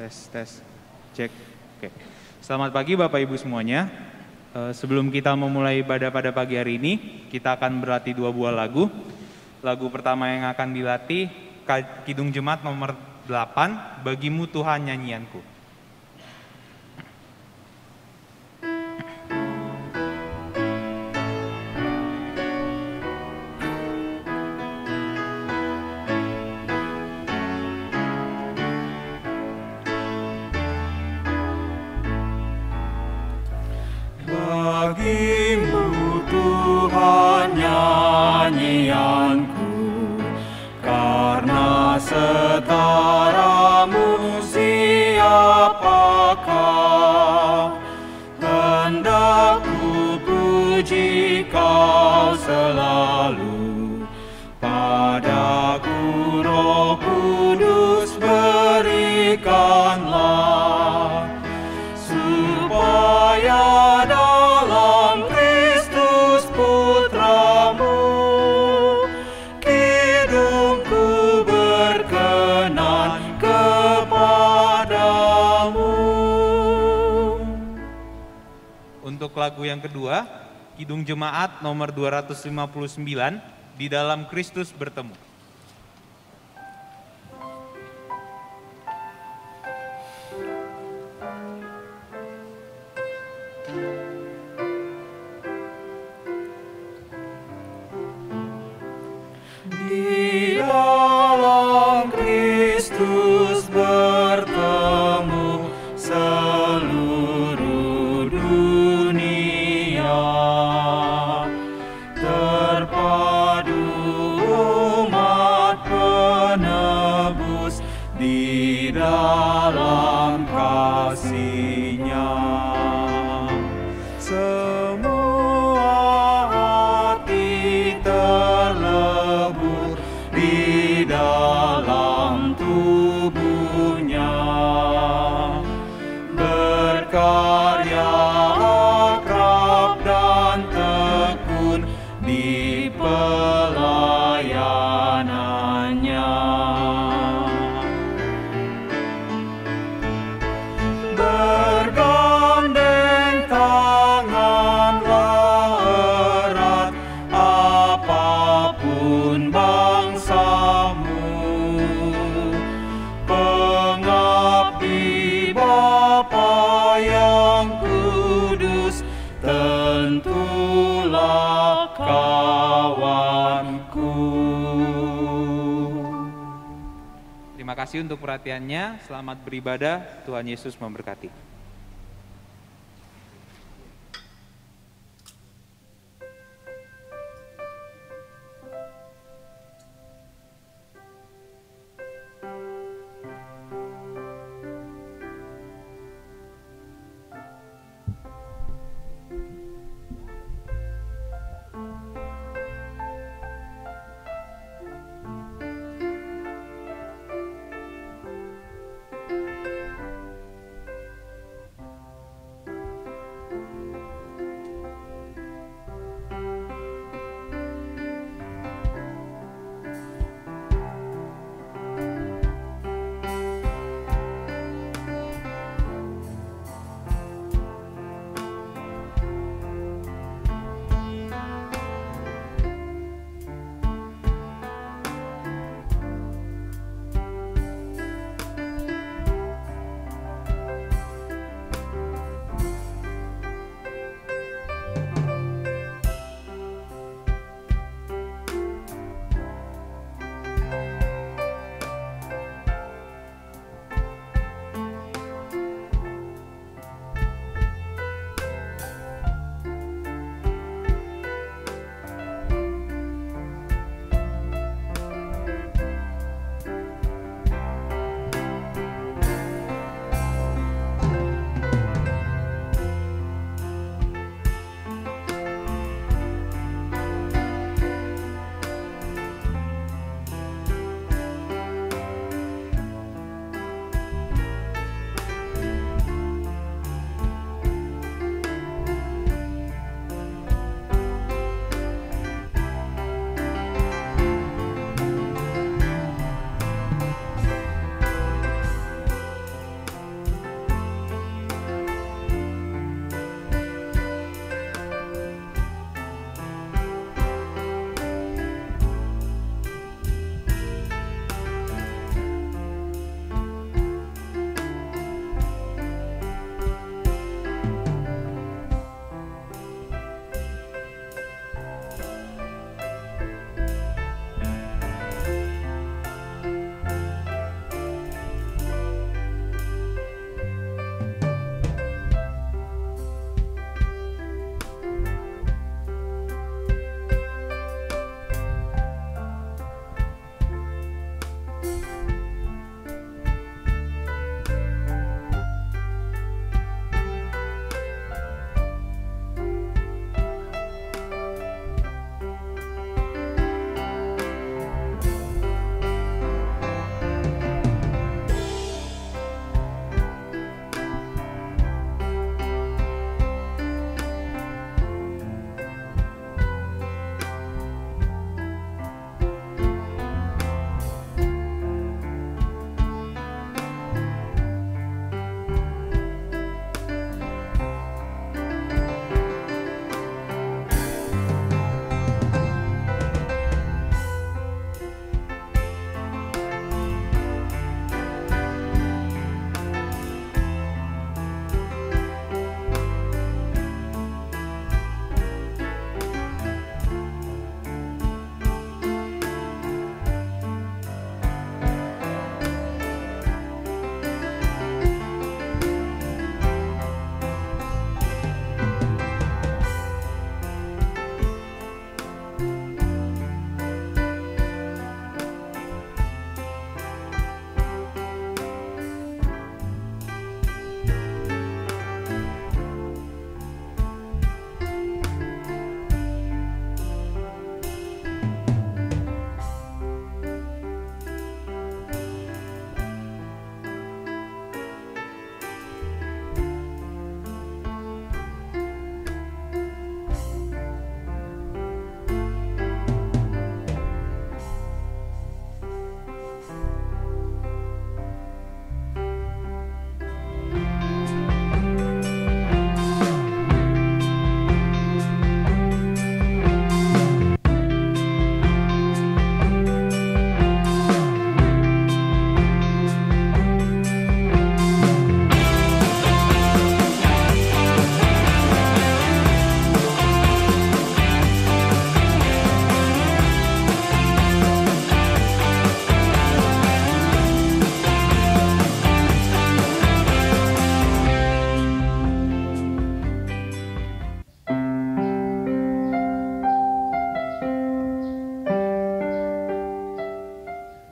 Tes. Cek. Oke. Selamat pagi Bapak Ibu semuanya. Sebelum kita memulai ibadah pada pagi hari ini, kita akan berlatih 2 buah lagu. Lagu pertama yang akan dilatih Kidung Jemaat nomor 8, Bagimu Tuhan Nyanyianku. Bagimu Tuhan nyanyianku, karena setaramu siapakah? Hendak ku puji Kau selalu, padaku Roh Kudus berikanlah, supaya dalam Kristus Putramu kidungku berkenan kepadamu. Untuk lagu yang kedua, Kidung Jemaat nomor 259, Di Dalam Kristus Bertemu. Di dalam Kristus bertemu seluruh dunia, terpadu umat penebus di dalam kasih-Nya. Semua hati terlebur di dalam tubuhnya, berkarya akrab dan tekun di pelayanannya. Bergandeng tanganlah erat, apapun bangsamu, pengabdi Bapa yang kudus tentulah kawanku. Terima kasih untuk perhatiannya. Selamat beribadah. Tuhan Yesus memberkati.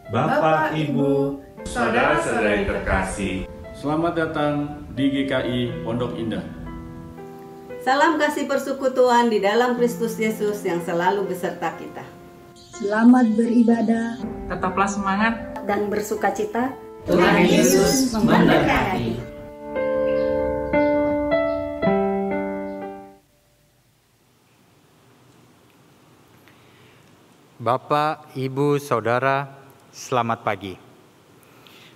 Bapak, Ibu, saudara-saudara yang terkasih. Selamat datang di GKI Pondok Indah. Salam kasih persekutuan di dalam Kristus Yesus yang selalu beserta kita. Selamat beribadah. Tetaplah semangat Dan bersukacita. Tuhan Yesus memberkati. Bapak, Ibu, Saudara, selamat pagi.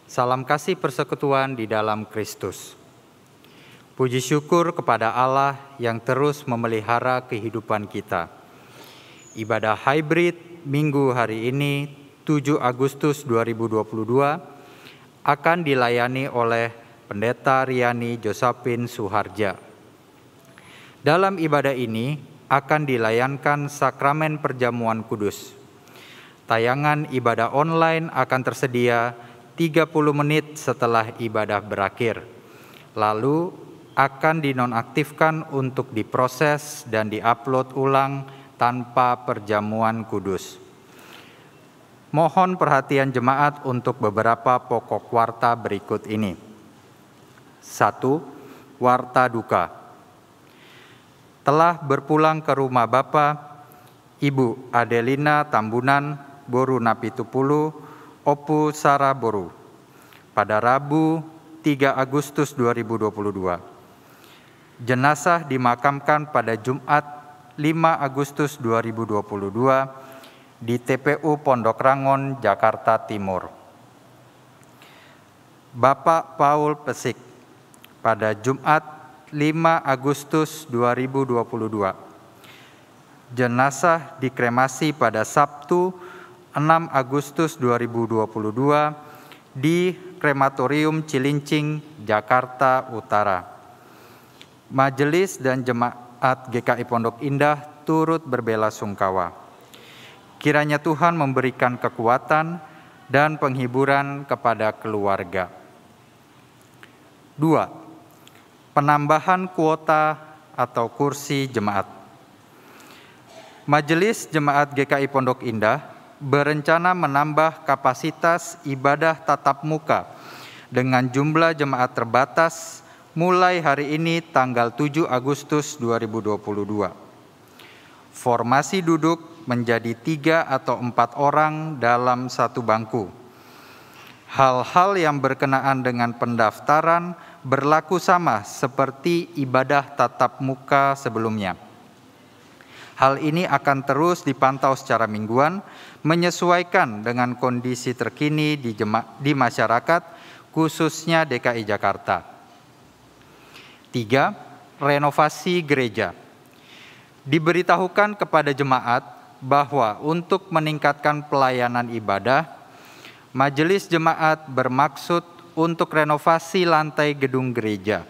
Salam kasih persekutuan di dalam Kristus. Puji syukur kepada Allah yang terus memelihara kehidupan kita. Ibadah hybrid Minggu hari ini, 7 Agustus 2022, akan dilayani oleh Pendeta Riani Josephine Suharja. Dalam ibadah ini, akan dilayankan sakramen perjamuan kudus. Tayangan ibadah online akan tersedia 30 menit setelah ibadah berakhir. Lalu akan dinonaktifkan untuk diproses dan diupload ulang tanpa perjamuan kudus. Mohon perhatian jemaat untuk beberapa pokok warta berikut ini. 1. Warta duka. Telah berpulang ke rumah Bapa, Ibu Adelina Tambunan, Boru Napitupulu, Opu Sara Boru, pada Rabu 3 Agustus 2022. Jenazah dimakamkan pada Jumat 5 Agustus 2022 di TPU Pondok Rangon, Jakarta Timur. Bapak Paul Pesik, pada Jumat 5 Agustus 2022. Jenazah dikremasi pada Sabtu 6 Agustus 2022 di Krematorium Cilincing, Jakarta Utara. Majelis dan jemaat GKI Pondok Indah turut berbelasungkawa. Kiranya Tuhan memberikan kekuatan dan penghiburan kepada keluarga. 2. Penambahan kuota atau kursi jemaat. Majelis Jemaat GKI Pondok Indah berencana menambah kapasitas ibadah tatap muka dengan jumlah jemaat terbatas mulai hari ini tanggal 7 Agustus 2022. Formasi duduk menjadi 3 atau 4 orang dalam satu bangku. Hal-hal yang berkenaan dengan pendaftaran berlaku sama seperti ibadah tatap muka sebelumnya. Hal ini akan terus dipantau secara mingguan, menyesuaikan dengan kondisi terkini di masyarakat, khususnya DKI Jakarta. 3. Renovasi gereja. Diberitahukan kepada jemaat bahwa untuk meningkatkan pelayanan ibadah, Majelis Jemaat bermaksud untuk renovasi lantai gedung gereja.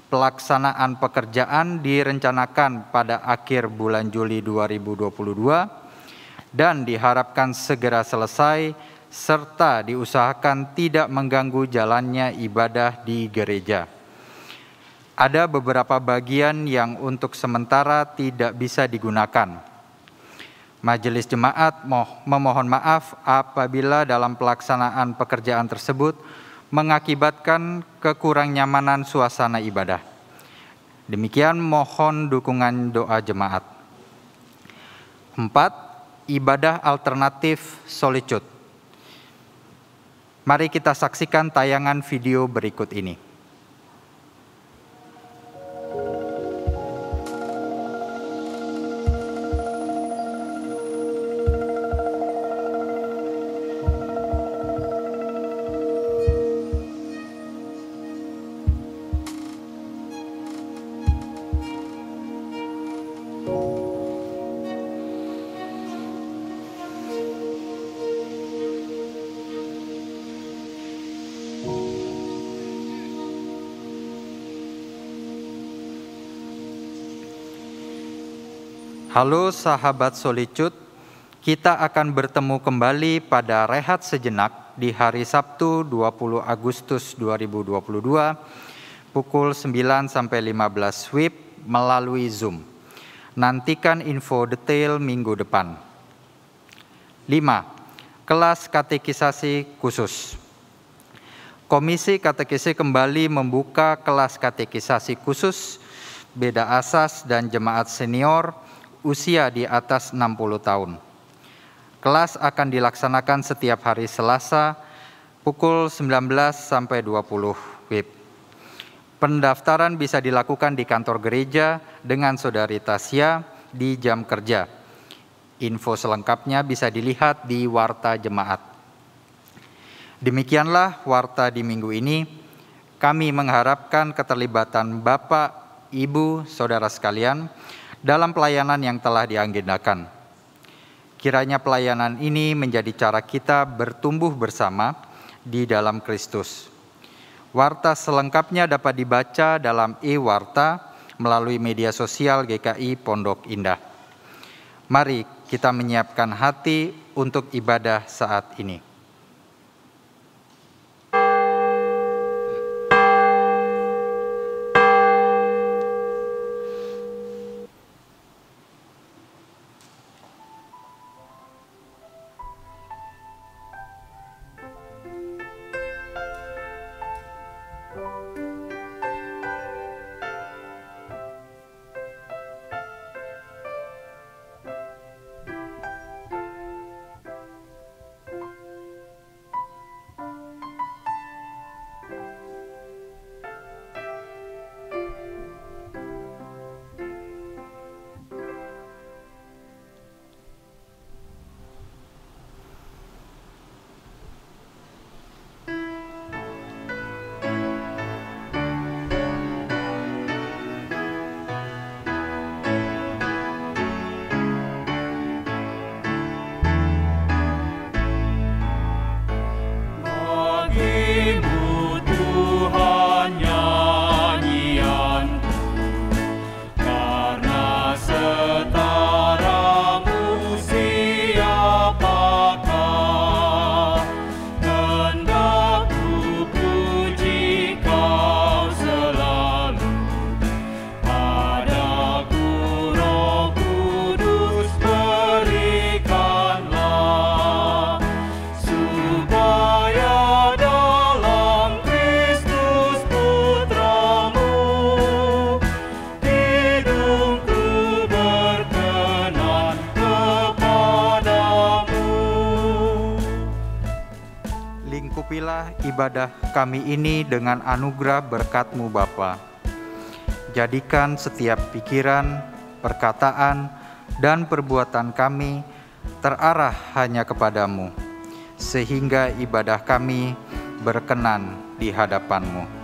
Pelaksanaan pekerjaan direncanakan pada akhir bulan Juli 2022 dan diharapkan segera selesai serta diusahakan tidak mengganggu jalannya ibadah di gereja. Ada beberapa bagian yang untuk sementara tidak bisa digunakan. Majelis Jemaat memohon maaf apabila dalam pelaksanaan pekerjaan tersebut mengakibatkan kekurang nyamanan suasana ibadah. Demikian mohon dukungan doa jemaat. 4. Ibadah alternatif solitude. Mari kita saksikan tayangan video berikut ini. Halo sahabat Solitude, kita akan bertemu kembali pada rehat sejenak di hari Sabtu 20 Agustus 2022 pukul 9 sampai 15 WIB melalui Zoom. Nantikan info detail minggu depan. 5. Kelas katekisasi khusus. Komisi Katekisi kembali membuka kelas katekisasi khusus beda asas dan jemaat senior usia di atas 60 tahun. Kelas akan dilaksanakan setiap hari Selasa pukul 19 sampai 20 WIB. Pendaftaran bisa dilakukan di kantor gereja dengan Saudari Tasya di jam kerja. Info selengkapnya bisa dilihat di Warta Jemaat. Demikianlah warta di minggu ini. Kami mengharapkan keterlibatan Bapak, Ibu, Saudara sekalian dalam pelayanan yang telah diagendakan. Kiranya pelayanan ini menjadi cara kita bertumbuh bersama di dalam Kristus. Warta selengkapnya dapat dibaca dalam e-warta melalui media sosial GKI Pondok Indah. Mari kita menyiapkan hati untuk ibadah saat ini. Lingkupilah ibadah kami ini dengan anugerah berkat-Mu Bapa. Jadikan setiap pikiran, perkataan, dan perbuatan kami terarah hanya kepadamu, sehingga ibadah kami berkenan di hadapan-Mu.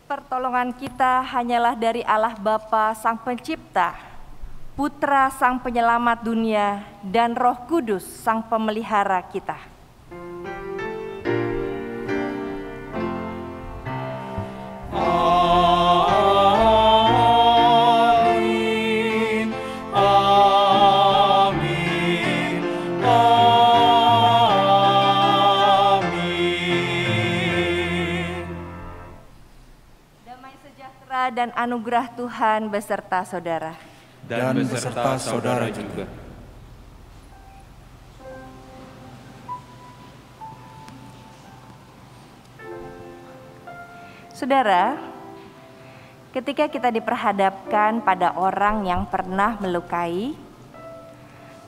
Pertolongan kita hanyalah dari Allah Bapa Sang Pencipta, Putra Sang Penyelamat dunia, dan Roh Kudus Sang Pemelihara kita. Amin. Amin. Amin. Damai sejahtera dan anugerah Tuhan beserta saudara. Dan beserta saudara juga. Saudara, ketika kita diperhadapkan pada orang yang pernah melukai,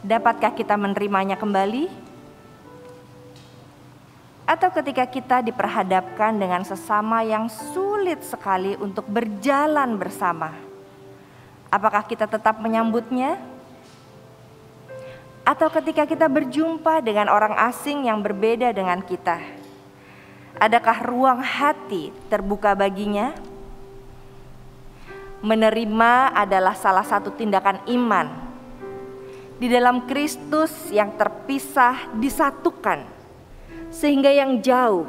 dapatkah kita menerimanya kembali? Atau ketika kita diperhadapkan dengan sesama yang sulit sekali untuk berjalan bersama, apakah kita tetap menyambutnya? Atau ketika kita berjumpa dengan orang asing yang berbeda dengan kita, adakah ruang hati terbuka baginya? Menerima adalah salah satu tindakan iman. Di dalam Kristus yang terpisah disatukan, sehingga yang jauh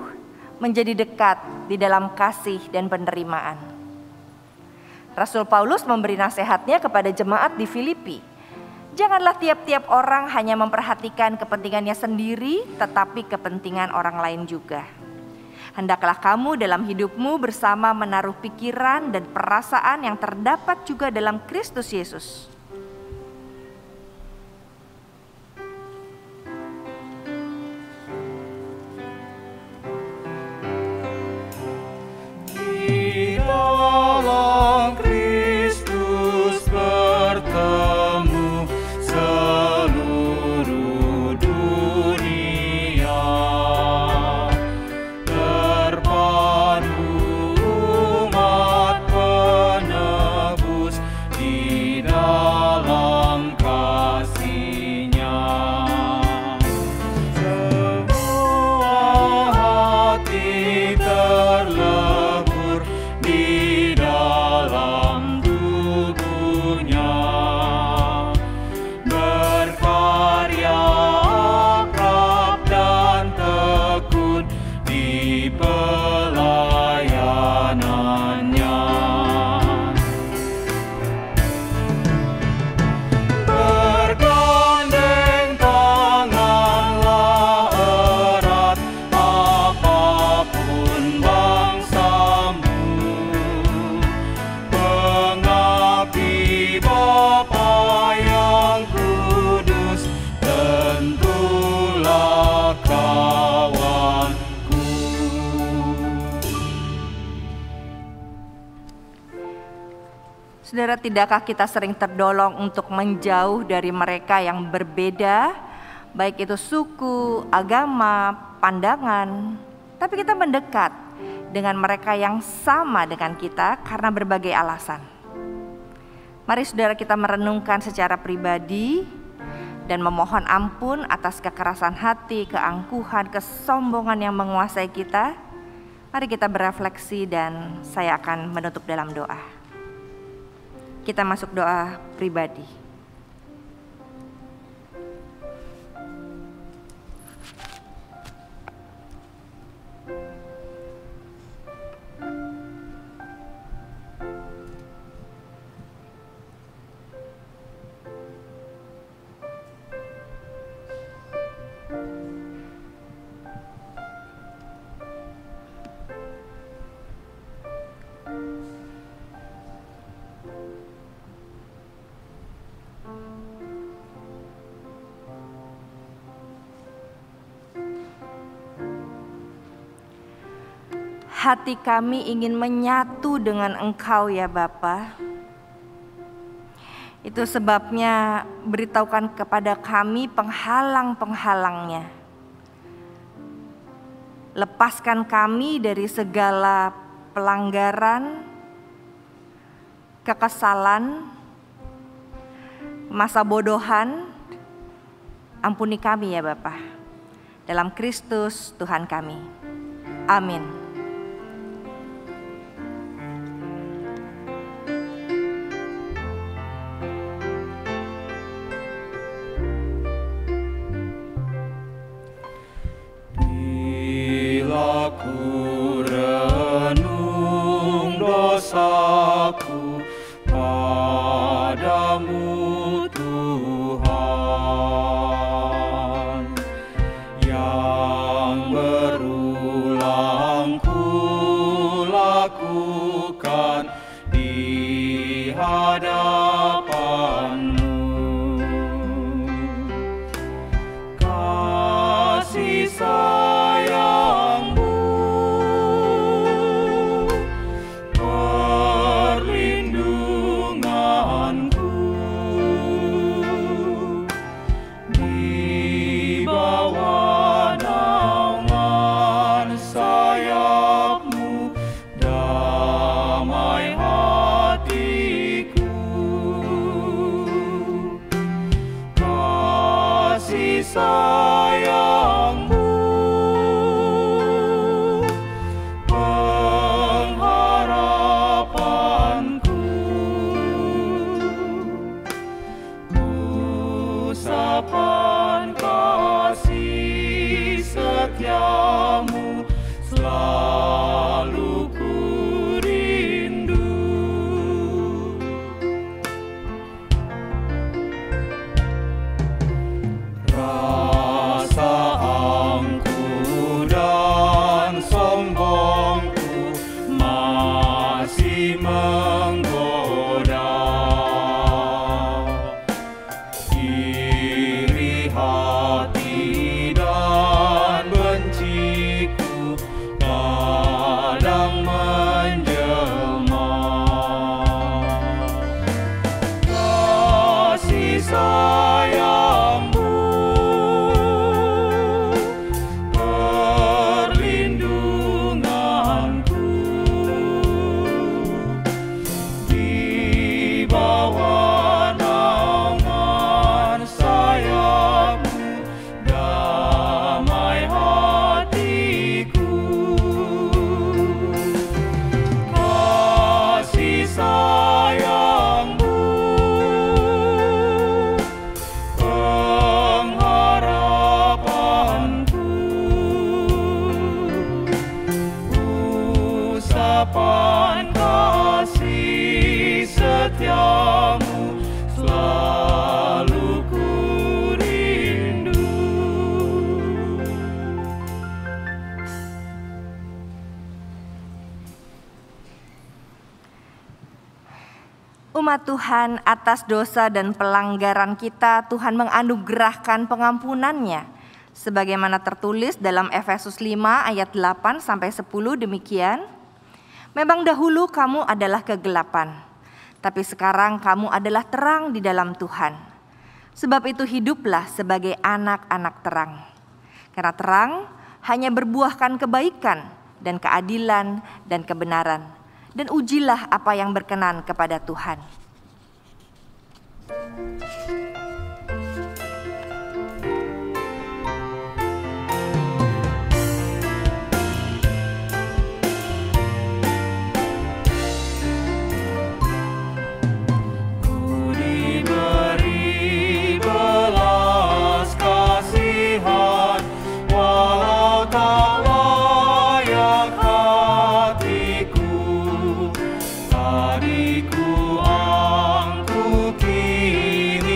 menjadi dekat di dalam kasih dan penerimaan. Rasul Paulus memberi nasihatnya kepada jemaat di Filipi. Janganlah tiap-tiap orang hanya memperhatikan kepentingannya sendiri, tetapi kepentingan orang lain juga. Hendaklah kamu dalam hidupmu bersama menaruh pikiran dan perasaan yang terdapat juga dalam Kristus Yesus. Di dalam Kristus bertemu seluruh dunia, terpadu umat penebus di dalam kasih-Nya. Semua hati terlebur di dalam tubuhnya, berkarya akrab dan tekun di pelayanannya. Bergandeng tanganlah erat, apapun bangsamu, pengabdi Bapa yang kudus, tentulah kawanku. Saudara, tidakkah kita sering terdolong untuk menjauh dari mereka yang berbeda, baik itu suku, agama, pandangan, tapi kita mendekat dengan mereka yang sama dengan kita karena berbagai alasan. Mari saudara kita merenungkan secara pribadi dan memohon ampun atas kekerasan hati, keangkuhan, kesombongan yang menguasai kita. Mari kita berefleksi dan saya akan menutup dalam doa. Kita masuk doa pribadi. Hati kami ingin menyatu dengan Engkau ya Bapa. Itu sebabnya beritahukan kepada kami penghalang-penghalangnya. Lepaskan kami dari segala pelanggaran, kekesalan, masa bodohan. Ampuni kami ya Bapa. Dalam Kristus Tuhan kami. Amin. aku padamu Tuhan, yang berulang ku lakukan di hadapan-Mu. Kasih sayang-Mu, perlindungan-Ku, di bawah naungan sayap-Mu, damai hatiku. Kasih sayang-Mu, pengharapanku, usapan kasih setia-Mu selalu ku rindu. Rasa angkuh dan sombongku masih menggoda, iri hati dan benciku kadang menjelma. Kasih sayang-Mu, perlindungan-Ku, di bawah naungan sayap-Mu, damai hatiku. Kasih sayang-Mu, pengharapanku, usapan kasih setia-Mu selalu ku rindu. Umat Tuhan, atas dosa dan pelanggaran kita, Tuhan menganugerahkan pengampunan-Nya. Sebagaimana tertulis dalam Efesus 5 ayat 8-10 demikian. Memang dahulu kamu adalah kegelapan, tapi sekarang kamu adalah terang di dalam Tuhan. Sebab itu hiduplah sebagai anak-anak terang. Karena terang hanya berbuahkan kebaikan dan keadilan dan kebenaran. Dan ujilah apa yang berkenan kepada Tuhan. Ku diberi belas kasihan, walau tak layak hatiku. Tadi ku angkuh, kini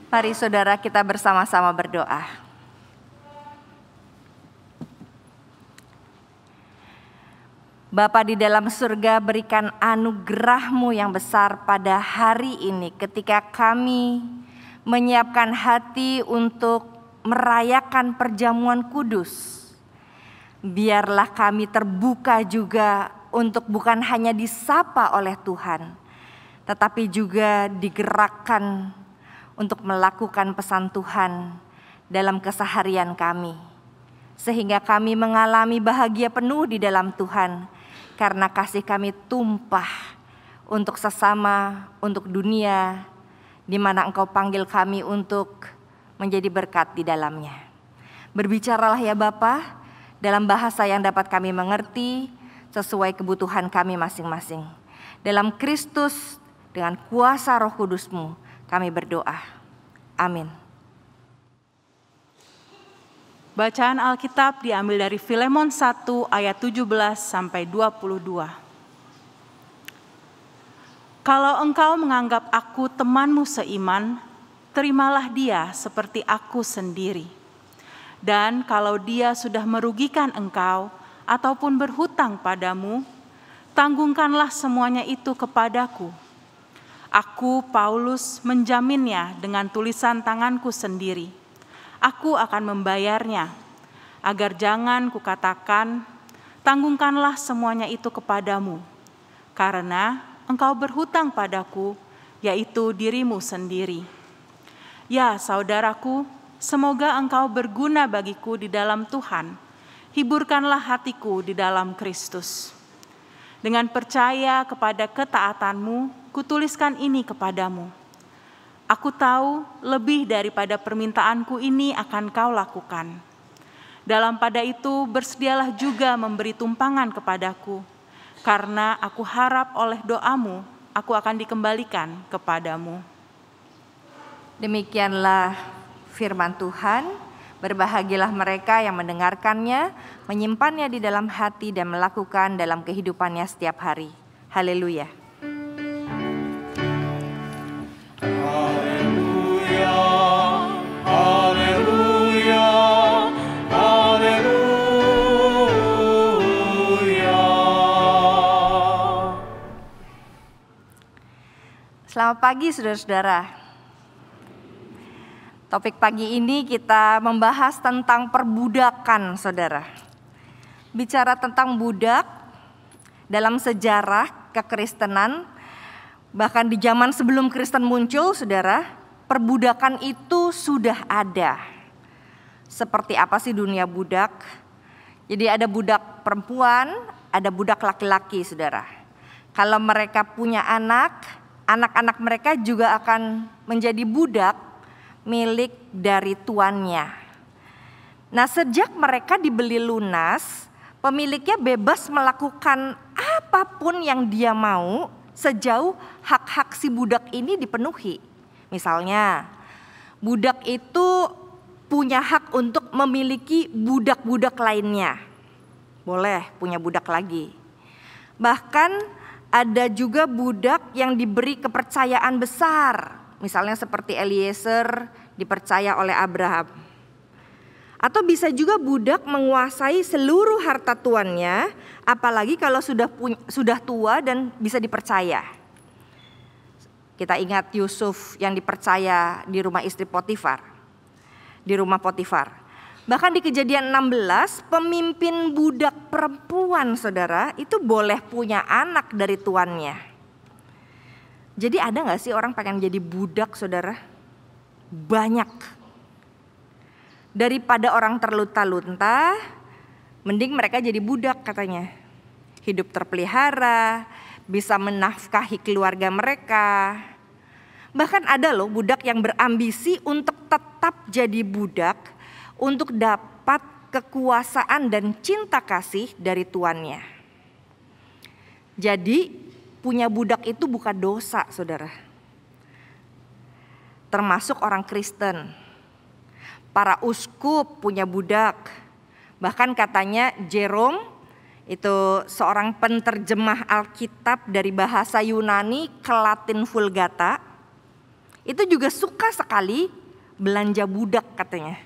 Mari saudara kita bersama-sama berdoa. Bapa di dalam surga, berikan anugerah-Mu yang besar pada hari ini ketika kami menyiapkan hati untuk merayakan perjamuan kudus. Biarlah kami terbuka juga untuk bukan hanya disapa oleh Tuhan, tetapi juga digerakkan untuk melakukan pesan Tuhan dalam keseharian kami. Sehingga kami mengalami bahagia penuh di dalam Tuhan, karena kasih kami tumpah untuk sesama, untuk dunia, di mana Engkau panggil kami untuk menjadi berkat di dalamnya. Berbicaralah ya Bapa, dalam bahasa yang dapat kami mengerti, sesuai kebutuhan kami masing-masing. Dalam Kristus, dengan kuasa Roh Kudus-Mu, kami berdoa. Amin. Bacaan Alkitab diambil dari Filemon 1 ayat 17 sampai 22. Kalau engkau menganggap aku temanmu seiman, terimalah dia seperti aku sendiri. Dan kalau dia sudah merugikan engkau ataupun berhutang padamu, tanggungkanlah semuanya itu kepadaku. Aku, Paulus, menjaminnya dengan tulisan tanganku sendiri. Aku akan membayarnya, agar jangan kukatakan, tanggungkanlah semuanya itu kepadamu, karena engkau berhutang padaku, yaitu dirimu sendiri. Ya saudaraku, semoga engkau berguna bagiku di dalam Tuhan. Hiburkanlah hatiku di dalam Kristus. Dengan percaya kepada ketaatanmu, kutuliskan ini kepadamu. Aku tahu lebih daripada permintaanku ini akan kau lakukan. Dalam pada itu bersedialah juga memberi tumpangan kepadaku, karena aku harap oleh doamu aku akan dikembalikan kepadamu. Demikianlah firman Tuhan. Berbahagialah mereka yang mendengarkannya, menyimpannya di dalam hati dan melakukan dalam kehidupannya setiap hari. Haleluya. Haleluya, haleluya, haleluya. Selamat pagi saudara-saudara. Topik pagi ini kita membahas tentang perbudakan, saudara. Bicara tentang budak dalam sejarah kekristenan, bahkan di zaman sebelum Kristen muncul, saudara, perbudakan itu sudah ada. Seperti apa sih dunia budak? Jadi ada budak perempuan, ada budak laki-laki, saudara. Kalau mereka punya anak, anak-anak mereka juga akan menjadi budak milik dari tuannya. Nah, sejak mereka dibeli lunas, pemiliknya bebas melakukan apapun yang dia mau sejauh hak-hak si budak ini dipenuhi. Misalnya, budak itu punya hak untuk memiliki budak-budak lainnya. Boleh punya budak lagi. Bahkan ada juga budak yang diberi kepercayaan besar. Misalnya seperti Eliezer dipercaya oleh Abraham. Atau bisa juga budak menguasai seluruh harta tuannya, apalagi kalau sudah tua dan bisa dipercaya. Kita ingat Yusuf yang dipercaya di rumah istri Potifar, di rumah Potifar. Bahkan di Kejadian 16, pemimpin budak perempuan, saudara, itu boleh punya anak dari tuannya. Jadi ada gak sih orang pengen jadi budak, saudara? Banyak. Daripada orang terlunta-lunta, mending mereka jadi budak katanya. Hidup terpelihara, bisa menafkahi keluarga mereka. Bahkan ada loh budak yang berambisi untuk tetap jadi budak, untuk dapat kekuasaan dan cinta kasih dari tuannya. Jadi punya budak itu bukan dosa, saudara. Termasuk orang Kristen. Para uskup punya budak. Bahkan katanya Jerome, itu seorang penterjemah Alkitab dari bahasa Yunani ke Latin Vulgata. itu juga suka sekali belanja budak katanya.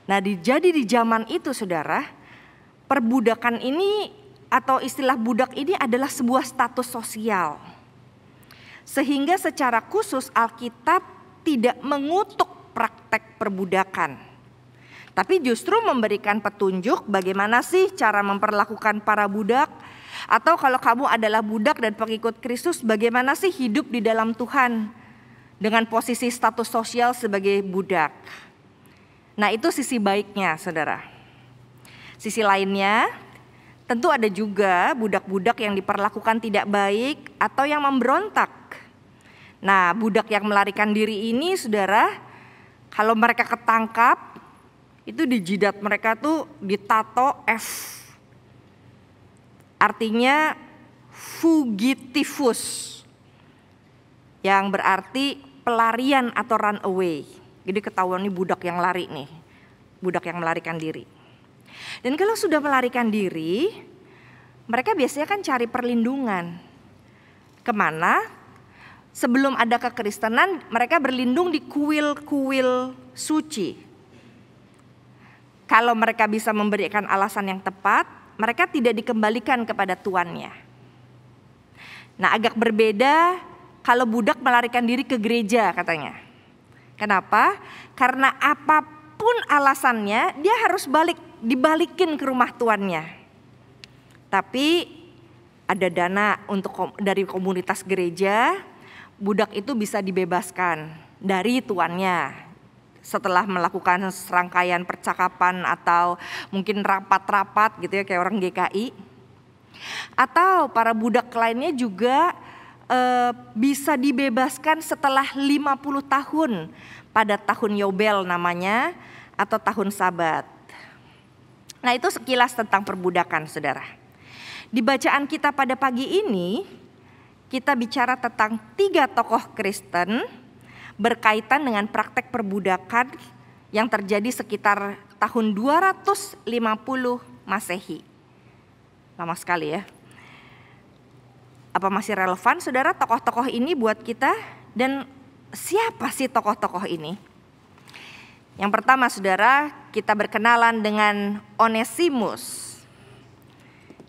Nah, jadi di zaman itu saudara, perbudakan ini atau istilah budak ini adalah sebuah status sosial. Sehingga secara khusus Alkitab tidak mengutuk praktek perbudakan. Tapi justru memberikan petunjuk bagaimana sih cara memperlakukan para budak. Atau kalau kamu adalah budak dan pengikut Kristus, bagaimana sih hidup di dalam Tuhan dengan posisi status sosial sebagai budak. Nah, itu sisi baiknya saudara. Sisi lainnya, tentu ada juga budak-budak yang diperlakukan tidak baik atau yang memberontak. Nah, budak yang melarikan diri ini saudara, kalau mereka ketangkap, itu di jidat mereka tuh ditato F. Artinya fugitivus, yang berarti pelarian atau run away. Jadi ketahuan nih budak yang lari nih, budak yang melarikan diri. Dan kalau sudah melarikan diri, mereka biasanya kan cari perlindungan. Kemana? Sebelum ada kekristenan, mereka berlindung di kuil-kuil suci. Kalau mereka bisa memberikan alasan yang tepat, mereka tidak dikembalikan kepada tuannya. Nah, agak berbeda kalau budak melarikan diri ke gereja katanya. Kenapa? Karena apapun alasannya, dia harus dibalikin ke rumah tuannya. Tapi ada dana dari komunitas gereja, budak itu bisa dibebaskan dari tuannya setelah melakukan serangkaian percakapan atau mungkin rapat-rapat gitu ya, kayak orang GKI. Atau para budak lainnya juga bisa dibebaskan setelah 50 tahun pada tahun Yobel namanya, atau tahun Sabat. Nah, itu sekilas tentang perbudakan saudara. Di bacaan kita pada pagi ini, kita bicara tentang 3 tokoh Kristen berkaitan dengan praktek perbudakan yang terjadi sekitar tahun 250 Masehi. Lama sekali ya. Apa masih relevan saudara tokoh-tokoh ini buat kita? Dan siapa sih tokoh-tokoh ini? Yang pertama saudara, kita berkenalan dengan Onesimus.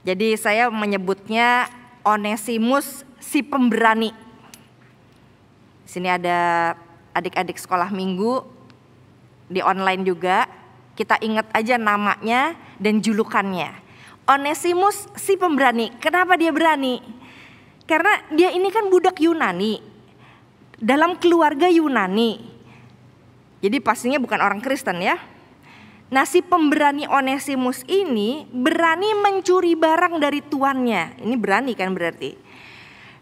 Jadi saya menyebutnya Onesimus si pemberani. Sini ada adik-adik sekolah minggu di online juga. Kita ingat aja namanya dan julukannya. Onesimus si pemberani. Kenapa dia berani? Karena dia ini kan budak Yunani. Dalam keluarga Yunani. Jadi pastinya bukan orang Kristen ya. Nah, si pemberani Onesimus ini berani mencuri barang dari tuannya. Ini berani kan berarti.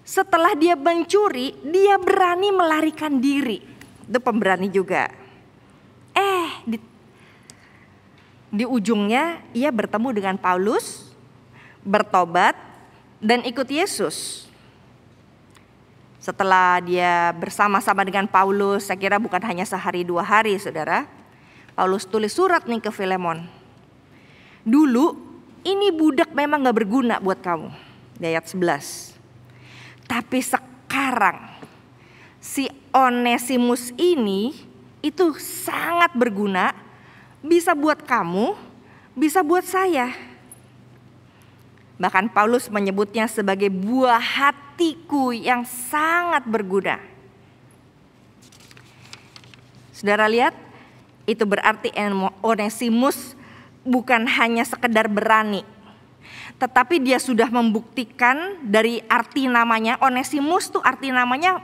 Setelah dia mencuri, dia berani melarikan diri. Itu pemberani juga. Di ujungnya ia bertemu dengan Paulus, bertobat, dan ikut Yesus. Setelah dia bersama-sama dengan Paulus, saya kira bukan hanya sehari 2 hari saudara. Paulus tulis surat nih ke Filemon. Dulu ini budak memang gak berguna buat kamu. Di ayat 11. Tapi sekarang si Onesimus ini itu sangat berguna. Bisa buat kamu, bisa buat saya. Bahkan Paulus menyebutnya sebagai buah hatiku yang sangat berguna. Saudara lihat, itu berarti Onesimus bukan hanya sekedar berani, tetapi dia sudah membuktikan dari arti namanya. Onesimus tuh arti namanya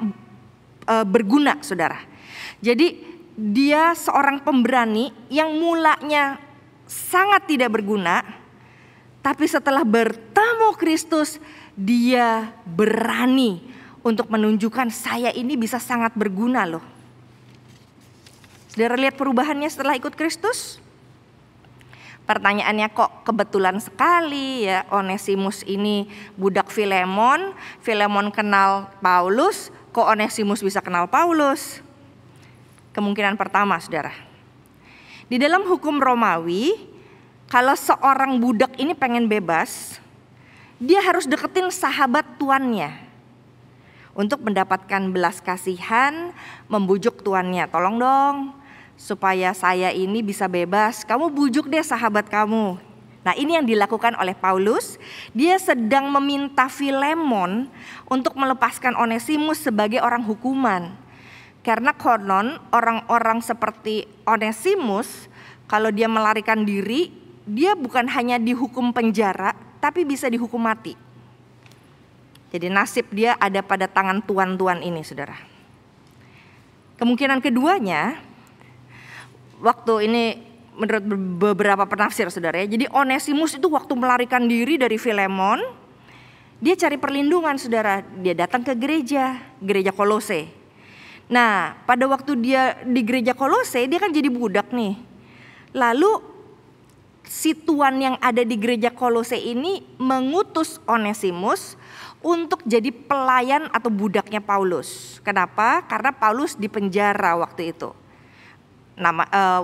berguna saudara. Jadi dia seorang pemberani yang mulanya sangat tidak berguna, tapi setelah bertemu Kristus dia berani untuk menunjukkan saya ini bisa sangat berguna loh. Saudara lihat perubahannya setelah ikut Kristus? Pertanyaannya kok kebetulan sekali ya Onesimus ini budak Filemon. Filemon kenal Paulus, kok Onesimus bisa kenal Paulus? Kemungkinan pertama saudara. Di dalam hukum Romawi, kalau seorang budak ini pengen bebas, dia harus deketin sahabat tuannya. untuk mendapatkan belas kasihan, membujuk tuannya, tolong dong supaya saya ini bisa bebas, kamu bujuk deh sahabat kamu. Nah, ini yang dilakukan oleh Paulus. Dia sedang meminta Filemon untuk melepaskan Onesimus sebagai orang hukuman. Karena konon orang-orang seperti Onesimus, kalau dia melarikan diri, dia bukan hanya dihukum penjara, tapi bisa dihukum mati. Jadi nasib dia ada pada tangan tuan-tuan ini, saudara. Kemungkinan keduanya, waktu ini menurut beberapa penafsir, saudara ya. Jadi Onesimus itu waktu melarikan diri dari Filemon, dia cari perlindungan, saudara. Dia datang ke gereja Kolose. Nah, pada waktu dia di gereja Kolose, dia kan jadi budak nih. Lalu si tuan yang ada di gereja Kolose ini mengutus Onesimus untuk jadi pelayan atau budaknya Paulus. Kenapa? Karena Paulus di penjara waktu itu.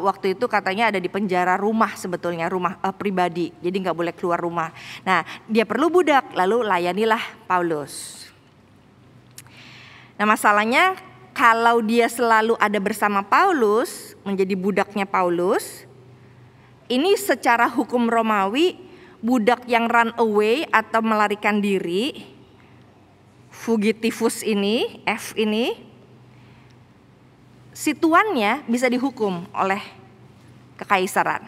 Waktu itu katanya ada di penjara rumah, sebetulnya rumah pribadi, jadi nggak boleh keluar rumah. Nah, dia perlu budak, lalu layanilah Paulus. Nah, masalahnya kalau dia selalu ada bersama Paulus, menjadi budaknya Paulus, ini secara hukum Romawi, budak yang run away atau melarikan diri, fugitivus ini, F ini, si tuannya bisa dihukum oleh kekaisaran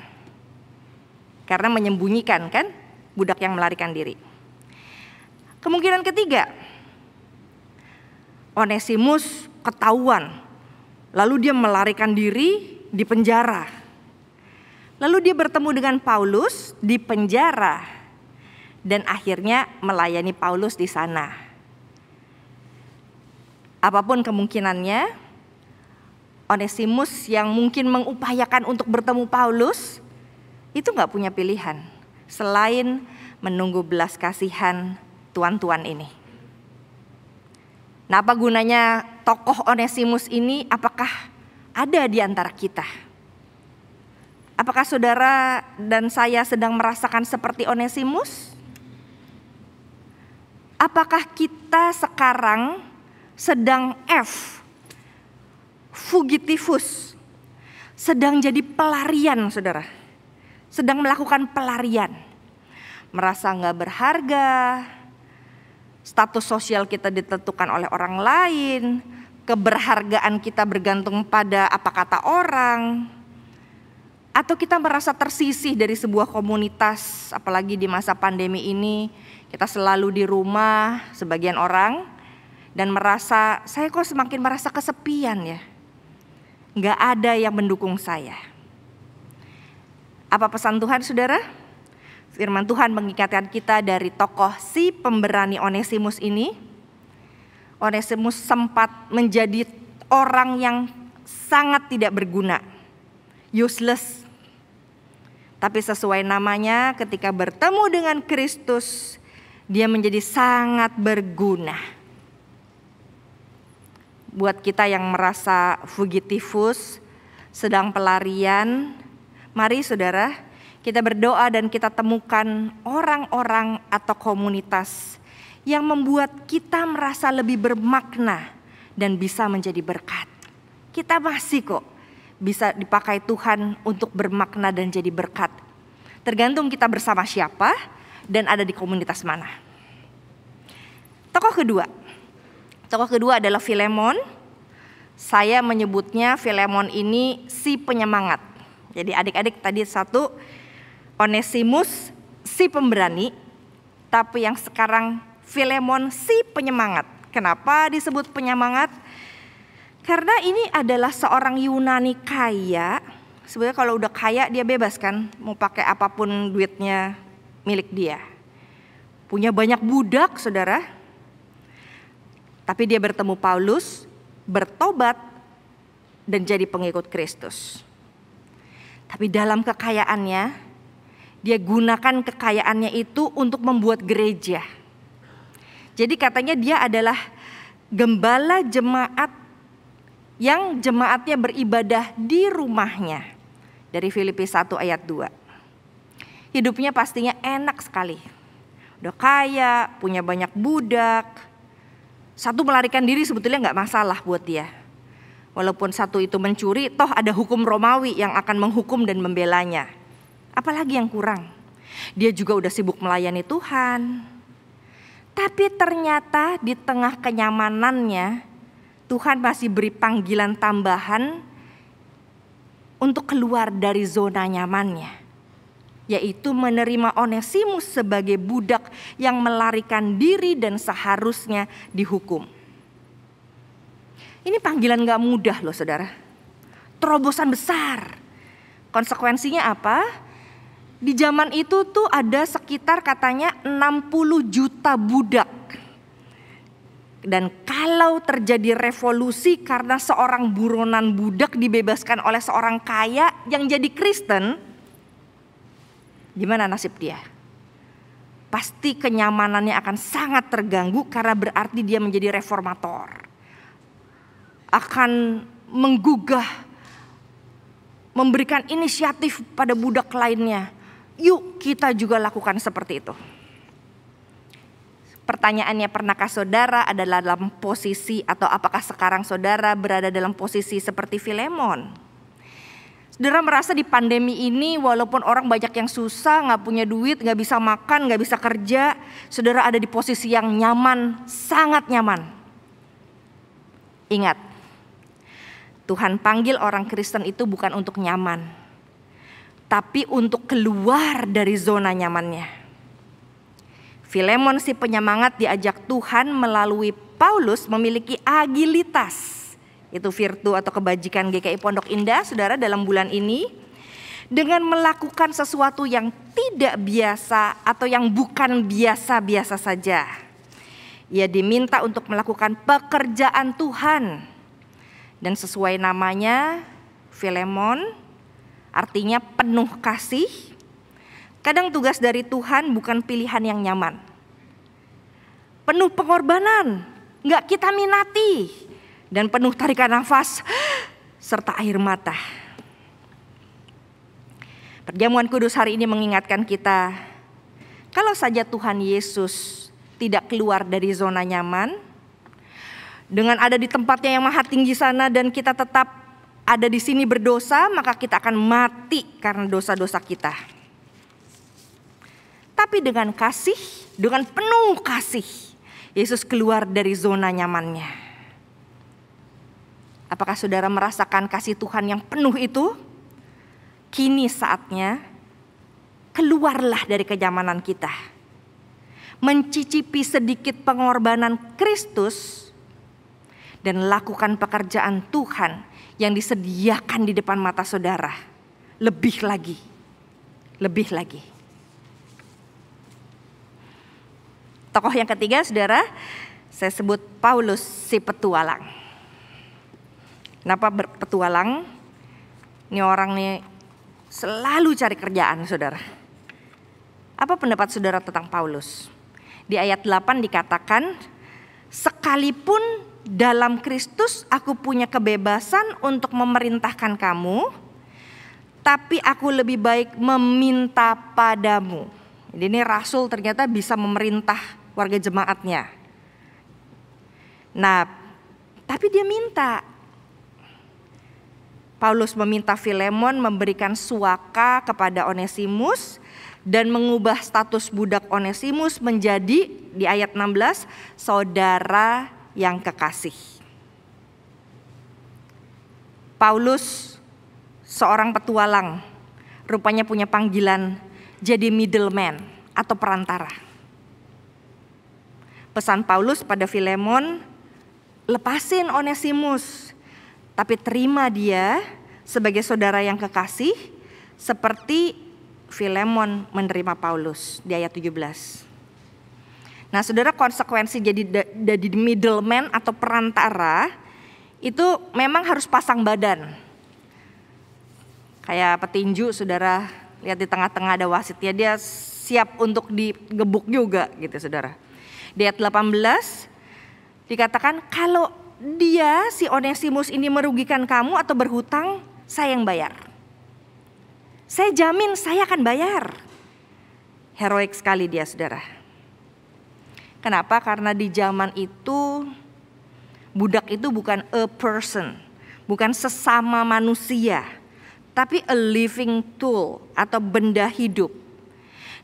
karena menyembunyikan kan budak yang melarikan diri. Kemungkinan ketiga, Onesimus ketahuan, lalu dia melarikan diri di penjara. Lalu dia bertemu dengan Paulus di penjara dan akhirnya melayani Paulus di sana. Apapun kemungkinannya, Onesimus yang mungkin mengupayakan untuk bertemu Paulus itu gak punya pilihan selain menunggu belas kasihan tuan-tuan ini. Nah, apa gunanya tokoh Onesimus ini? Apakah ada di antara kita? Apakah saudara dan saya sedang merasakan seperti Onesimus? Apakah kita sekarang sedang fugitivus, sedang jadi pelarian, saudara, sedang melakukan pelarian, merasa gak berharga, status sosial kita ditentukan oleh orang lain, keberhargaan kita bergantung pada apa kata orang, atau kita merasa tersisih dari sebuah komunitas, apalagi di masa pandemi ini, kita selalu di rumah, sebagian orang, dan merasa, saya kok semakin merasa kesepian ya. Gak ada yang mendukung saya. Apa pesan Tuhan, saudara? Firman Tuhan mengingatkan kita dari tokoh si pemberani Onesimus ini. Onesimus sempat menjadi orang yang sangat tidak berguna, useless. Tapi sesuai namanya, ketika bertemu dengan Kristus, dia menjadi sangat berguna. Buat kita yang merasa fugitivus, sedang pelarian, mari saudara, kita berdoa dan kita temukan orang-orang atau komunitas yang membuat kita merasa lebih bermakna dan bisa menjadi berkat. Kita masih kok bisa dipakai Tuhan untuk bermakna dan jadi berkat. Tergantung kita bersama siapa dan ada di komunitas mana. Tokoh kedua adalah Filemon. Saya menyebutnya Filemon ini si penyemangat. Jadi adik-adik tadi satu, Onesimus si pemberani, tapi yang sekarang Filemon si penyemangat. Kenapa disebut penyemangat? Karena ini adalah seorang Yunani kaya. Sebenarnya kalau udah kaya dia bebas kan, mau pakai apapun duitnya milik dia. Punya banyak budak, saudara. Tapi dia bertemu Paulus, bertobat, dan jadi pengikut Kristus. Tapi dalam kekayaannya, dia gunakan kekayaannya itu untuk membuat gereja. Jadi katanya dia adalah gembala jemaat yang jemaatnya beribadah di rumahnya. Dari Filipi 1 ayat 2. Hidupnya pastinya enak sekali. Udah kaya, punya banyak budak, Satu melarikan diri sebetulnya nggak masalah buat dia. Walaupun satu itu mencuri, toh ada hukum Romawi yang akan menghukum dan membelanya. Apalagi yang kurang? Dia juga udah sibuk melayani Tuhan. Tapi ternyata di tengah kenyamanannya, Tuhan masih beri panggilan tambahan untuk keluar dari zona nyamannya, yaitu menerima Onesimus sebagai budak yang melarikan diri dan seharusnya dihukum. Ini panggilan gak mudah loh saudara. Terobosan besar. Konsekuensinya apa? Di zaman itu tuh ada sekitar katanya 60 juta budak. Dan kalau terjadi revolusi karena seorang buronan budak dibebaskan oleh seorang kaya yang jadi Kristen, gimana nasib dia? Pasti kenyamanannya akan sangat terganggu karena berarti dia menjadi reformator. Akan menggugah, memberikan inisiatif pada budak lainnya. Yuk kita juga lakukan seperti itu. Pertanyaannya, pernahkah saudara adalah dalam posisi atau apakah sekarang saudara berada dalam posisi seperti Filemon? Saudara merasa di pandemi ini walaupun orang banyak yang susah, gak punya duit, gak bisa makan, gak bisa kerja, saudara ada di posisi yang nyaman, sangat nyaman. Ingat, Tuhan panggil orang Kristen itu bukan untuk nyaman, tapi untuk keluar dari zona nyamannya. Filemon si penyemangat diajak Tuhan melalui Paulus memiliki agilitas. Itu virtu atau kebajikan GKI Pondok Indah saudara dalam bulan ini. Dengan melakukan sesuatu yang tidak biasa atau yang bukan biasa-biasa saja. Ia diminta untuk melakukan pekerjaan Tuhan. Dan sesuai namanya Filemon artinya penuh kasih. Kadang tugas dari Tuhan bukan pilihan yang nyaman. Penuh pengorbanan, gak kita minati. Dan penuh tarikan nafas serta air mata. Perjamuan kudus hari ini mengingatkan kita, kalau saja Tuhan Yesus tidak keluar dari zona nyaman, dengan ada di tempatnya yang maha tinggi sana dan kita tetap ada di sini berdosa, maka kita akan mati karena dosa-dosa kita. Tapi dengan kasih, dengan penuh kasih, Yesus keluar dari zona nyamannya. Apakah saudara merasakan kasih Tuhan yang penuh itu? Kini saatnya keluarlah dari kenyamanan kita. Mencicipi sedikit pengorbanan Kristus dan lakukan pekerjaan Tuhan yang disediakan di depan mata saudara. Lebih lagi, lebih lagi. Tokoh yang ketiga saudara, saya sebut Paulus si petualang. Kenapa berpetualang? Ini orang nih selalu cari kerjaan saudara. Apa pendapat saudara tentang Paulus? Di ayat 8 dikatakan, sekalipun dalam Kristus aku punya kebebasan untuk memerintahkan kamu, tapi aku lebih baik meminta padamu. Jadi ini rasul ternyata bisa memerintah warga jemaatnya. Nah, tapi dia minta. Paulus meminta Filemon memberikan suaka kepada Onesimus dan mengubah status budak Onesimus menjadi di ayat 16 saudara yang kekasih. Paulus seorang petualang, rupanya punya panggilan jadi middleman atau perantara. Pesan Paulus pada Filemon, lepasin Onesimus, tapi terima dia sebagai saudara yang kekasih seperti Filemon menerima Paulus di ayat 17. Nah saudara, konsekuensi jadi middleman atau perantara itu memang harus pasang badan. Kayak petinju saudara, lihat di tengah-tengah ada wasitnya, dia siap untuk digebuk juga gitu saudara. Di ayat 18 dikatakan kalau dia si Onesimus ini merugikan kamu atau berhutang, saya yang bayar. Saya jamin saya akan bayar. Heroik sekali dia saudara. Kenapa? Karena di zaman itu Budak itu bukan a person, bukan sesama manusia, tapi a living tool atau benda hidup.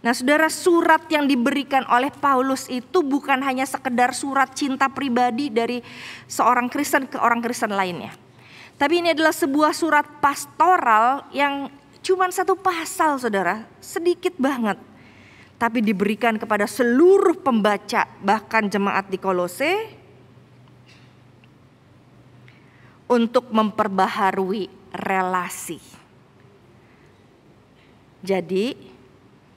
Nah saudara, surat yang diberikan oleh Paulus itu bukan hanya sekedar surat cinta pribadi dari seorang Kristen ke orang Kristen lainnya. Tapi ini adalah sebuah surat pastoral yang cuma 1 pasal saudara, sedikit banget. Tapi diberikan kepada seluruh pembaca, bahkan jemaat di Kolose, untuk memperbaharui relasi. Jadi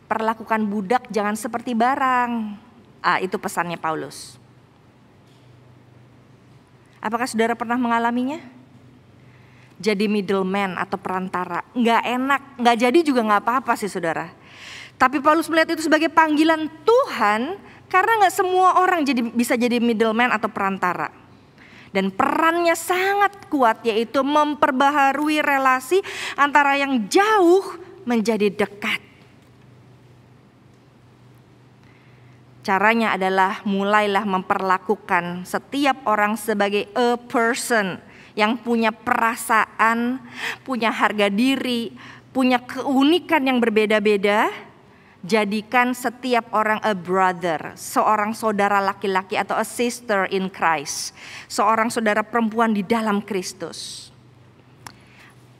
perlakukan budak jangan seperti barang. Itu pesannya Paulus. Apakah saudara pernah mengalaminya? Jadi middleman atau perantara. Nggak enak, nggak jadi juga nggak apa-apa sih saudara. Tapi Paulus melihat itu sebagai panggilan Tuhan karena nggak semua orang bisa jadi middleman atau perantara. Dan perannya sangat kuat, yaitu memperbaharui relasi antara yang jauh menjadi dekat. Caranya adalah mulailah memperlakukan setiap orang sebagai a person yang punya perasaan, punya harga diri, punya keunikan yang berbeda-beda. Jadikan setiap orang a brother, seorang saudara laki-laki atau a sister in Christ, seorang saudara perempuan di dalam Kristus.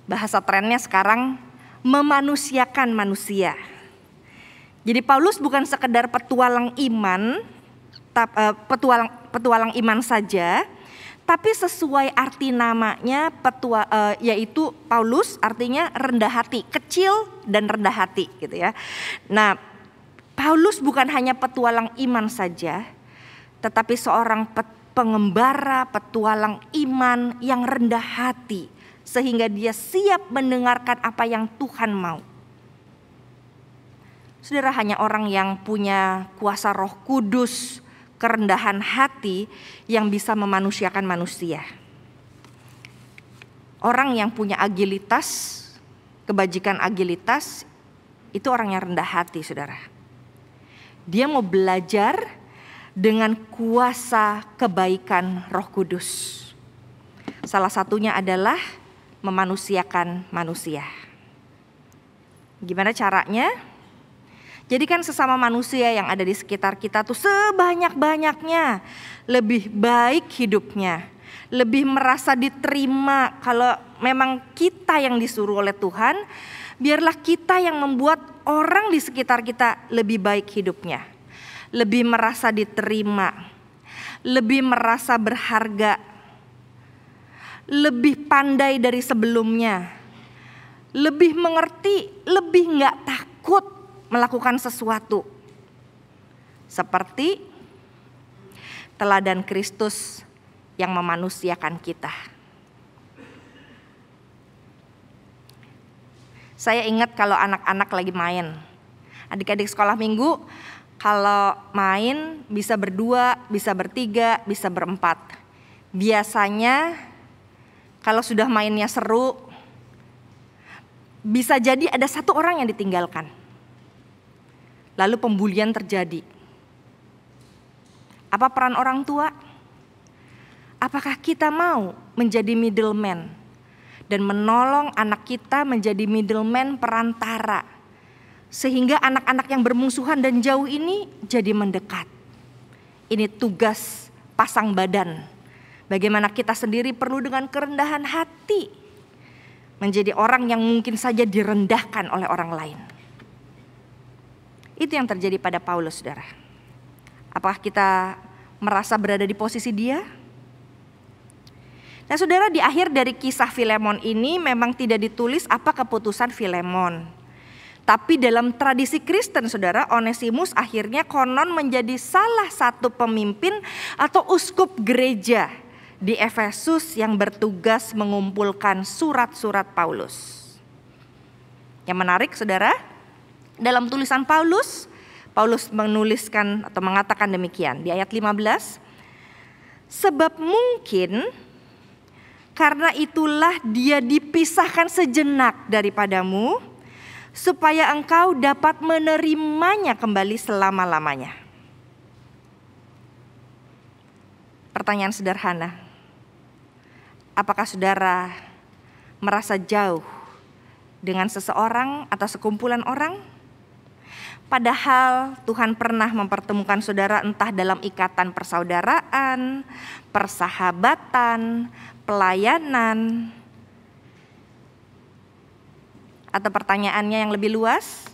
Bahasa trennya sekarang memanusiakan manusia. Jadi Paulus bukan sekedar petualang iman, petualang iman saja, tapi sesuai arti namanya yaitu Paulus artinya rendah hati, kecil dan rendah hati gitu ya. Nah, Paulus bukan hanya petualang iman saja, tetapi seorang pengembara petualang iman yang rendah hati, sehingga dia siap mendengarkan apa yang Tuhan mau. Saudara, hanya orang yang punya kuasa Roh Kudus, kerendahan hati yang bisa memanusiakan manusia. Orang yang punya agilitas, kebajikan agilitas, itu orang yang rendah hati saudara. Dia mau belajar dengan kuasa kebaikan Roh Kudus. Salah satunya adalah memanusiakan manusia. Gimana caranya? Jadikan sesama manusia yang ada di sekitar kita tuh sebanyak-banyaknya lebih baik hidupnya, lebih merasa diterima. Kalau memang kita yang disuruh oleh Tuhan, biarlah kita yang membuat orang di sekitar kita lebih baik hidupnya, lebih merasa diterima, lebih merasa berharga, lebih pandai dari sebelumnya, lebih mengerti, lebih nggak takut melakukan sesuatu. Seperti teladan Kristus yang memanusiakan kita. Saya ingat kalau anak-anak lagi main. Adik-adik sekolah minggu kalau main bisa berdua, bisa bertiga, bisa berempat. Biasanya kalau sudah mainnya seru, bisa jadi ada satu orang yang ditinggalkan. Lalu pembulian terjadi. Apa peran orang tua? Apakah kita mau menjadi middleman dan menolong anak kita menjadi middleman perantara, sehingga anak-anak yang bermusuhan dan jauh ini jadi mendekat? Ini tugas pasang badan. Bagaimana kita sendiri perlu dengan kerendahan hati menjadi orang yang mungkin saja direndahkan oleh orang lain. Itu yang terjadi pada Paulus, saudara. Apakah kita merasa berada di posisi dia? Nah saudara, di akhir dari kisah Filemon ini memang tidak ditulis apa keputusan Filemon. Tapi dalam tradisi Kristen saudara, Onesimus akhirnya konon menjadi salah satu pemimpin atau uskup gereja di Efesus yang bertugas mengumpulkan surat-surat Paulus. Yang menarik saudara, dalam tulisan Paulus menuliskan atau mengatakan demikian di ayat 15. Sebab mungkin karena itulah dia dipisahkan sejenak daripadamu, supaya engkau dapat menerimanya kembali selama-lamanya. Pertanyaan sederhana, Apakah saudara merasa jauh dengan seseorang atau sekumpulan orang? Padahal Tuhan pernah mempertemukan saudara entah dalam ikatan persaudaraan, persahabatan, pelayanan. Atau pertanyaannya yang lebih luas,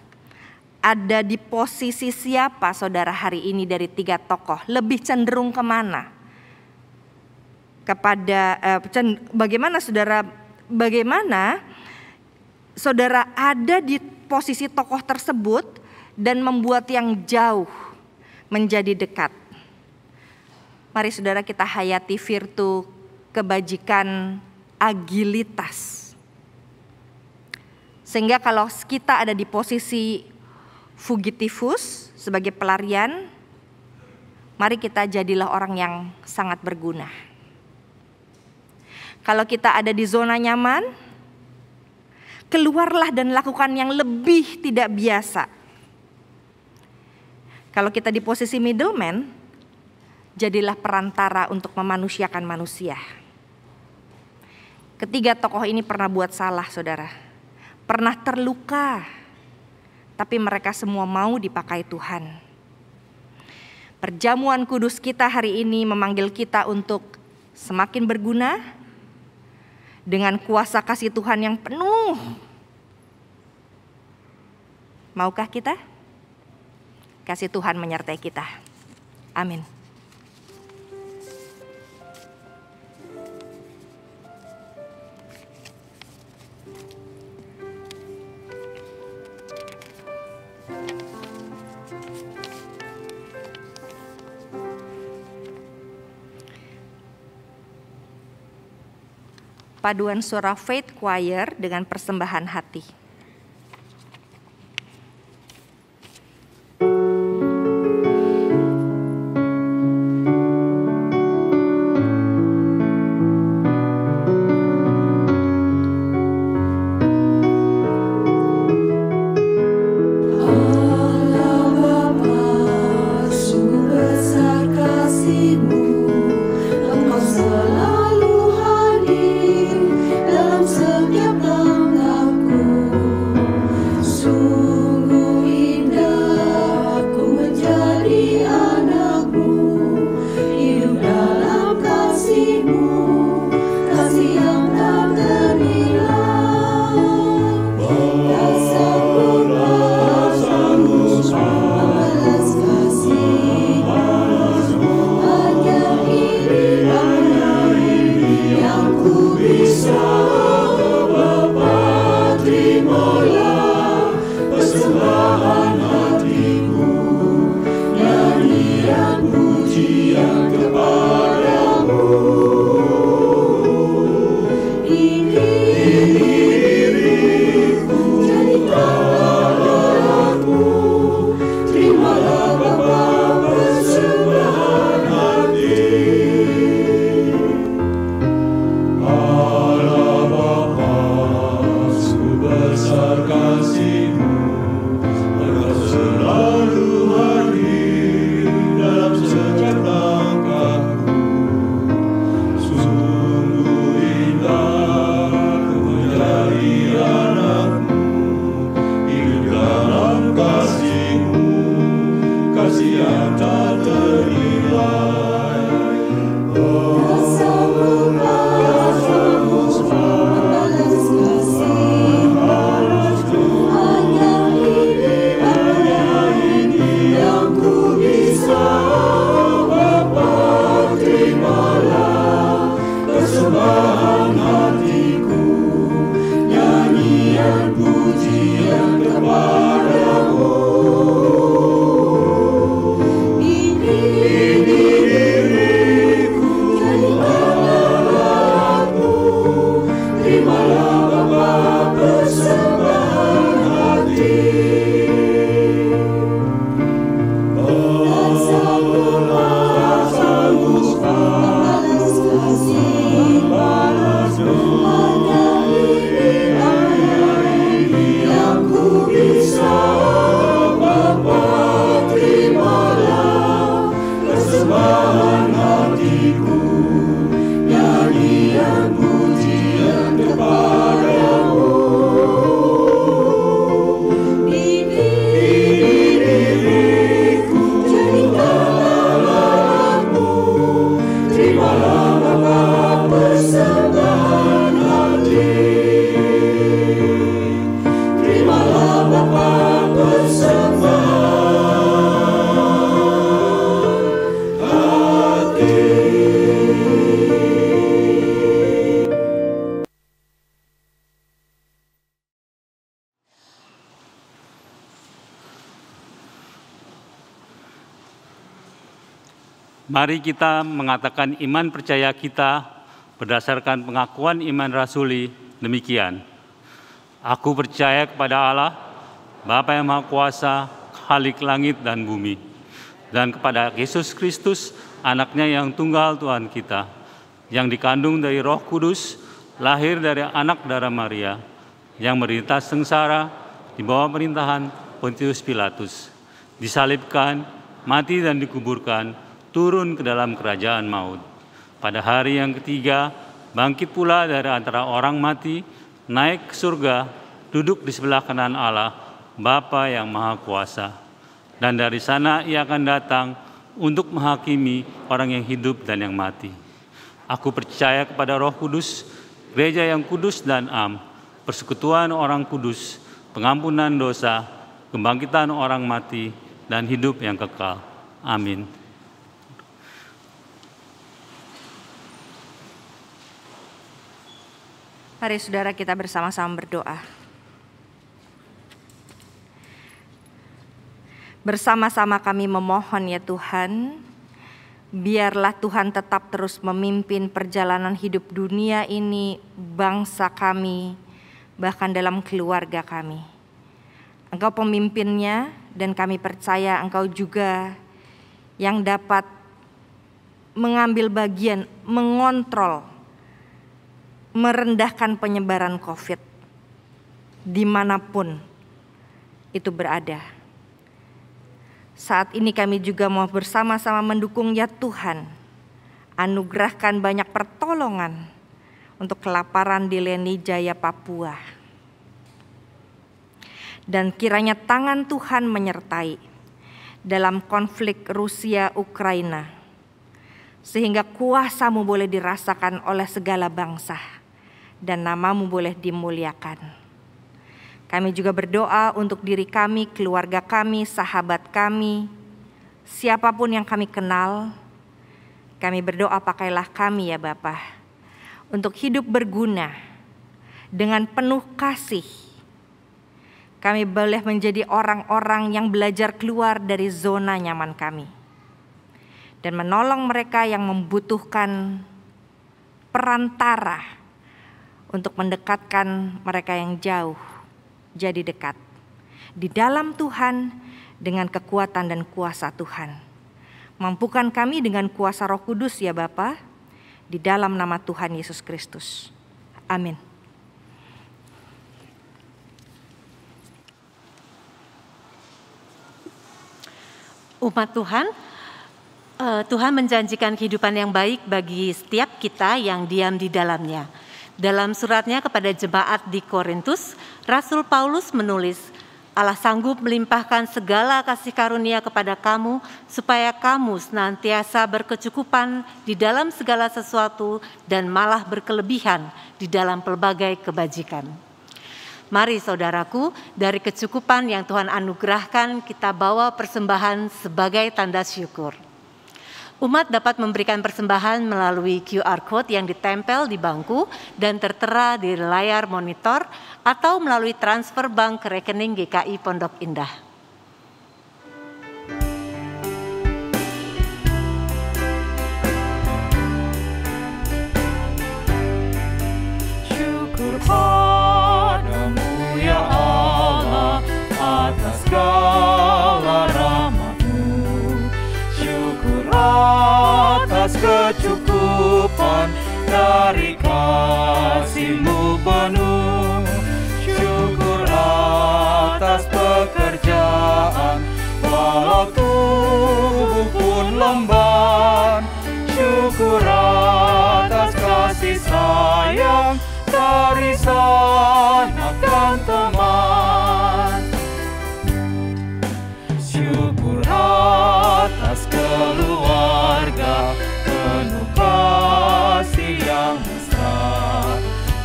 ada di posisi siapa saudara hari ini dari 3 tokoh? Lebih cenderung kemana? Bagaimana saudara ada di posisi tokoh tersebut dan membuat yang jauh menjadi dekat. Mari saudara kita hayati virtu kebajikan agilitas. Sehingga kalau kita ada di posisi fugitivus sebagai pelarian, mari kita jadilah orang yang sangat berguna. Kalau kita ada di zona nyaman, keluarlah dan lakukan yang lebih tidak biasa. Kalau kita di posisi middleman, jadilah perantara untuk memanusiakan manusia. Ketiga tokoh ini pernah buat salah, saudara. Pernah terluka, tapi mereka semua mau dipakai Tuhan. Perjamuan kudus kita hari ini memanggil kita untuk semakin berguna dengan kuasa kasih Tuhan yang penuh. Maukah kita? Kasih Tuhan menyertai kita. Amin. Paduan suara Faith Choir dengan persembahan hati. Ini Mari kita mengatakan iman percaya kita berdasarkan pengakuan iman rasuli demikian. Aku percaya kepada Allah, Bapa yang Maha Kuasa, Khalik langit dan bumi, dan kepada Yesus Kristus, anaknya yang tunggal Tuhan kita, yang dikandung dari Roh Kudus, lahir dari anak darah Maria, yang menderita sengsara di bawah pemerintahan Pontius Pilatus, disalibkan, mati dan dikuburkan, turun ke dalam kerajaan maut. Pada hari yang ketiga, bangkit pula dari antara orang mati, naik ke surga, duduk di sebelah kanan Allah, Bapa yang Maha Kuasa. Dan dari sana ia akan datang untuk menghakimi orang yang hidup dan yang mati. Aku percaya kepada Roh Kudus, gereja yang kudus dan am, persekutuan orang kudus, pengampunan dosa, kebangkitan orang mati, dan hidup yang kekal. Amin. Mari saudara kita bersama-sama berdoa. Bersama-sama kami memohon ya Tuhan, biarlah Tuhan tetap terus memimpin perjalanan hidup dunia ini, bangsa kami, bahkan dalam keluarga kami. Engkau pemimpinnya dan kami percaya Engkau juga yang dapat mengambil bagian, mengontrol, merendahkan penyebaran COVID dimanapun itu berada. Saat ini kami juga mau bersama-sama mendukung ya Tuhan, anugerahkan banyak pertolongan untuk kelaparan di Leni Jaya Papua. Dan kiranya tangan Tuhan menyertai dalam konflik Rusia-Ukraina, sehingga kuasa-Mu boleh dirasakan oleh segala bangsa dan nama-Mu boleh dimuliakan. Kami juga berdoa untuk diri kami, keluarga kami, sahabat kami, siapapun yang kami kenal. Kami berdoa pakailah kami ya Bapa, untuk hidup berguna dengan penuh kasih. Kami boleh menjadi orang-orang yang belajar keluar dari zona nyaman kami dan menolong mereka yang membutuhkan perantara untuk mendekatkan mereka yang jauh jadi dekat di dalam Tuhan dengan kekuatan dan kuasa Tuhan. Mampukan kami dengan kuasa Roh Kudus ya Bapa, di dalam nama Tuhan Yesus Kristus. Amin. Umat Tuhan, Tuhan menjanjikan kehidupan yang baik bagi setiap kita yang diam di dalamnya. Dalam suratnya kepada jemaat di Korintus, Rasul Paulus menulis, Allah sanggup melimpahkan segala kasih karunia kepada kamu, supaya kamu senantiasa berkecukupan di dalam segala sesuatu dan malah berkelebihan di dalam pelbagai kebajikan. Mari saudaraku, dari kecukupan yang Tuhan anugerahkan, kita bawa persembahan sebagai tanda syukur. Umat dapat memberikan persembahan melalui QR Code yang ditempel di bangku dan tertera di layar monitor atau melalui transfer bank ke rekening GKI Pondok Indah. Syukur padamu ya Allah atas segala rahmat-Mu. Syukur atas kecukupan dari kasih-Mu penuh. Syukur atas pekerjaan walau tubuh pun lemban. Syukur atas kasih sayang dari sanak dan teman. Syukur atas keluarga penuh kasih yang mesra.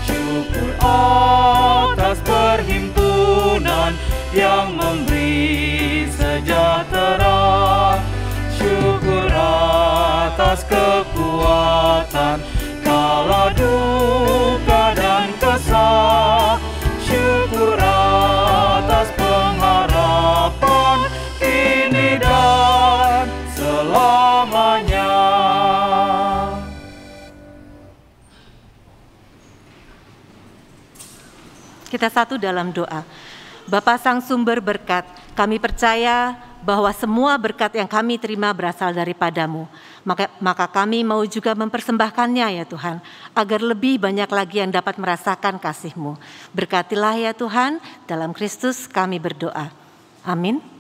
Syukur atas perhimpunan yang memberi sejahtera. Syukur atas kekuatan kala duka dan kesah. Syukur atas pengharapan kini dan selamanya. Kita satu dalam doa. Bapa Sang Sumber berkat, kami percaya bahwa semua berkat yang kami terima berasal daripadamu. Maka kami mau juga mempersembahkannya ya Tuhan, agar lebih banyak lagi yang dapat merasakan kasih-Mu. Berkatilah ya Tuhan, dalam Kristus kami berdoa. Amin.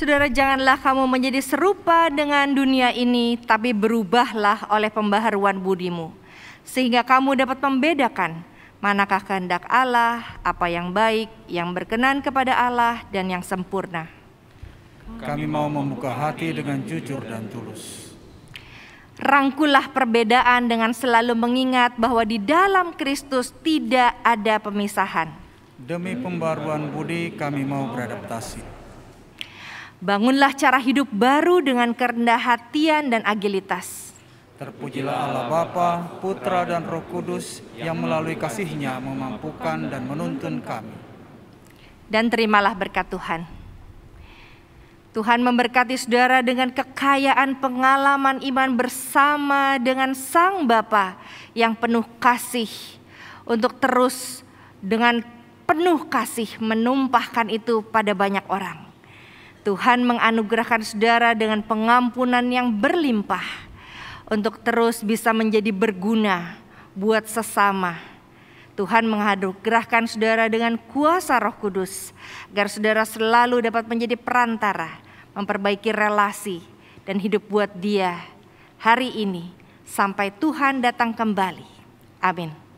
Saudara, janganlah kamu menjadi serupa dengan dunia ini, tapi berubahlah oleh pembaharuan budimu, sehingga kamu dapat membedakan manakah kehendak Allah, apa yang baik, yang berkenan kepada Allah, dan yang sempurna. Kami mau membuka hati dengan jujur dan tulus. Rangkulah perbedaan dengan selalu mengingat bahwa di dalam Kristus tidak ada pemisahan. Demi pembaruan budi kami mau beradaptasi. Bangunlah cara hidup baru dengan kerendah hatian dan agilitas. Terpujilah Allah Bapa, Putra dan Roh Kudus yang melalui kasih-Nya memampukan dan menuntun kami. Dan terimalah berkat Tuhan. Tuhan memberkati saudara dengan kekayaan pengalaman iman bersama dengan Sang Bapa yang penuh kasih, untuk terus dengan penuh kasih menumpahkan itu pada banyak orang. Tuhan menganugerahkan saudara dengan pengampunan yang berlimpah untuk terus bisa menjadi berguna buat sesama. Tuhan menganugerahkan saudara dengan kuasa Roh Kudus agar saudara selalu dapat menjadi perantara, memperbaiki relasi dan hidup buat Dia hari ini sampai Tuhan datang kembali. Amin.